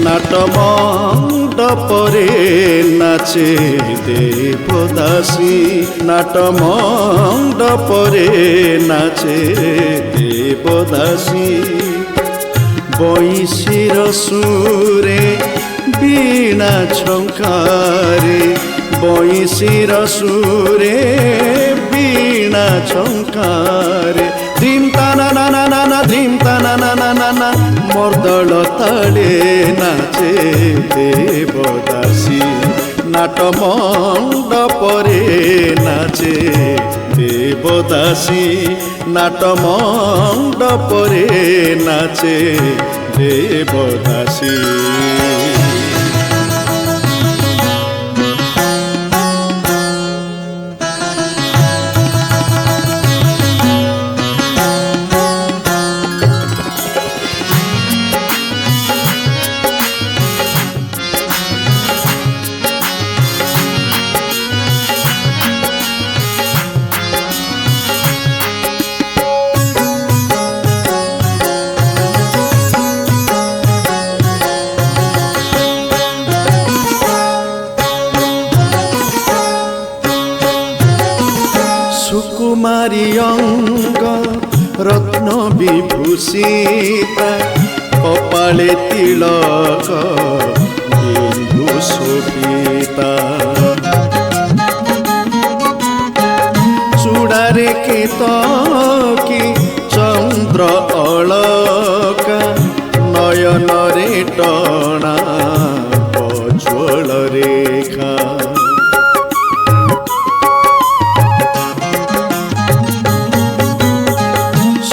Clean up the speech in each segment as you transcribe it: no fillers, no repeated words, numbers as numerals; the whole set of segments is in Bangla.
নাটমণ্ডপরে নাচে দেবদাসী, নাটমণ্ডপরে নাচে দেবদাসী। বৈশির সুরে বীণা ঝঙ্কারে, বৈশির সুরে বীণা ঝঙ্কারে। ধিম তানা না না না না, ধিম তানা না না না না, মর্দল তালে নাচে দেবদাসী। নাটমণ্ডপরে নাচে দেবদাসী, নাটমণ্ডপরে নাচে দেবদাসী। সুকুমারী অঙ্গ রত্ন বিভূষিতা, কপালে তিলক বিন্দু শোভিতা। চূড়ারে কেতকী চন্দ্র অলকা, নয়নরে টଣା প্রজ্জ্বল রেখা।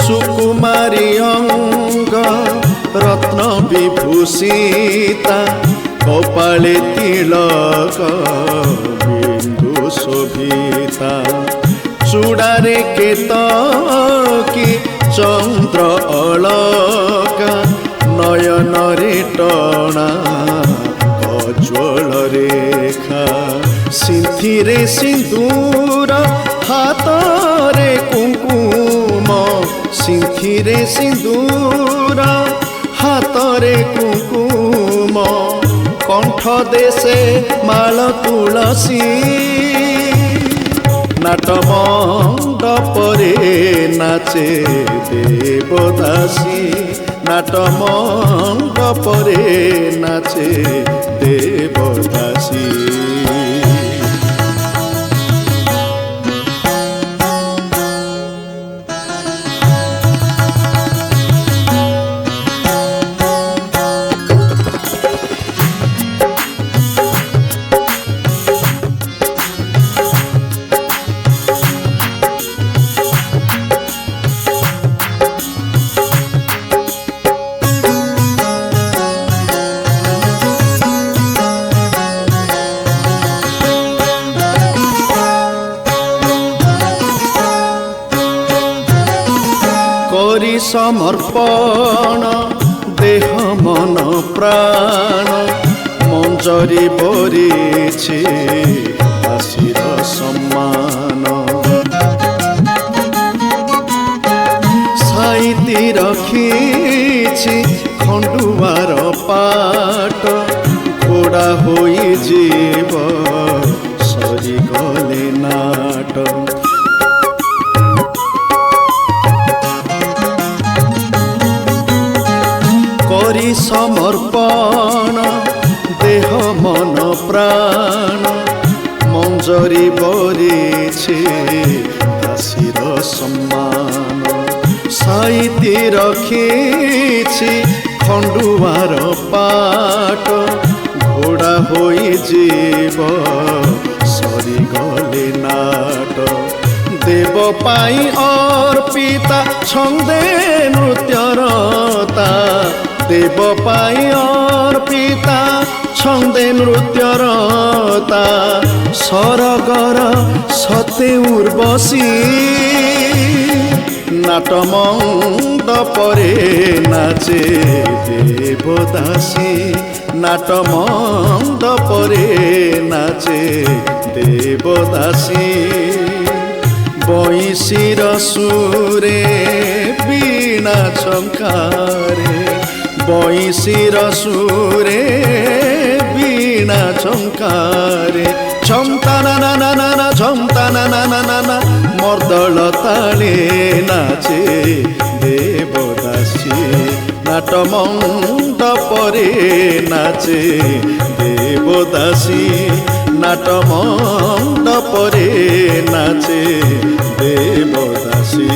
সুকুমারী অঙ্গ রত্ন বিভূষিতা, কপালে তিলক বিন্দু শোভিতা। চূড়ারে কেতকী চন্দ্র অলকা, নয়নরে টଣା প্রজ্জ্বল রেখা। সিন্থিরে সিন্দুর হাতরে কুঙ্কুম, সিন্থিরে সিন্দুর হাতরে কুঙ্কুম। কণ্ঠ দেশে মাল তুলসী, নাটমণ্ডপরে নাচে দেবদাসী, নাটমণ্ডপরে নাচে দেবদাসী। করি সমর্পণ দেহ মন প্রাণ, মঞ্জরি বরিছে দাসীর সম্মান। সাইতি রখিছি খଣ୍ଡୁଆର ପାଟ, ଘୋଡ଼ା ହୋଇଯିବ ସରିଗଲେ ନାଟ। করি সমর্পণ দেহ মন প্রাণ, মঞ্জরি বরিছে দাসীর সম্মান। সাইতি রখিছি খଣ୍ଡୁଆର পাট, ঘোড়া ହୋଇଯିବ সরিগলে নাট। দেব পাই অর্পিতা ছন্দে নৃত্যরতা, দেব পাই অর্পিতা ছন্দে নৃত্যরতা ସରଗର ସତେ ଉର୍ବଶୀ ନାଟ ମଣ୍ଡପରେ ନାଚେ ଦେବଦାସୀ ନାଟ ମଣ୍ଡପରେ ନାଚେ ଦେବଦାସୀ ବଇଁଶୀର ସୁରେ ବୀଣା ଝଙ୍କାରେ ବଇଁଶୀର ସୁରେ বীণা ঝঙ্কারে ঝমতা না না না না না ঝমতা না না না না না মর্দল তালে নাচে দেবদাসী নাট মণ্ডপরে নাচে দেবদাসী নাট মণ্ডপরে নাচে দেবদাসী।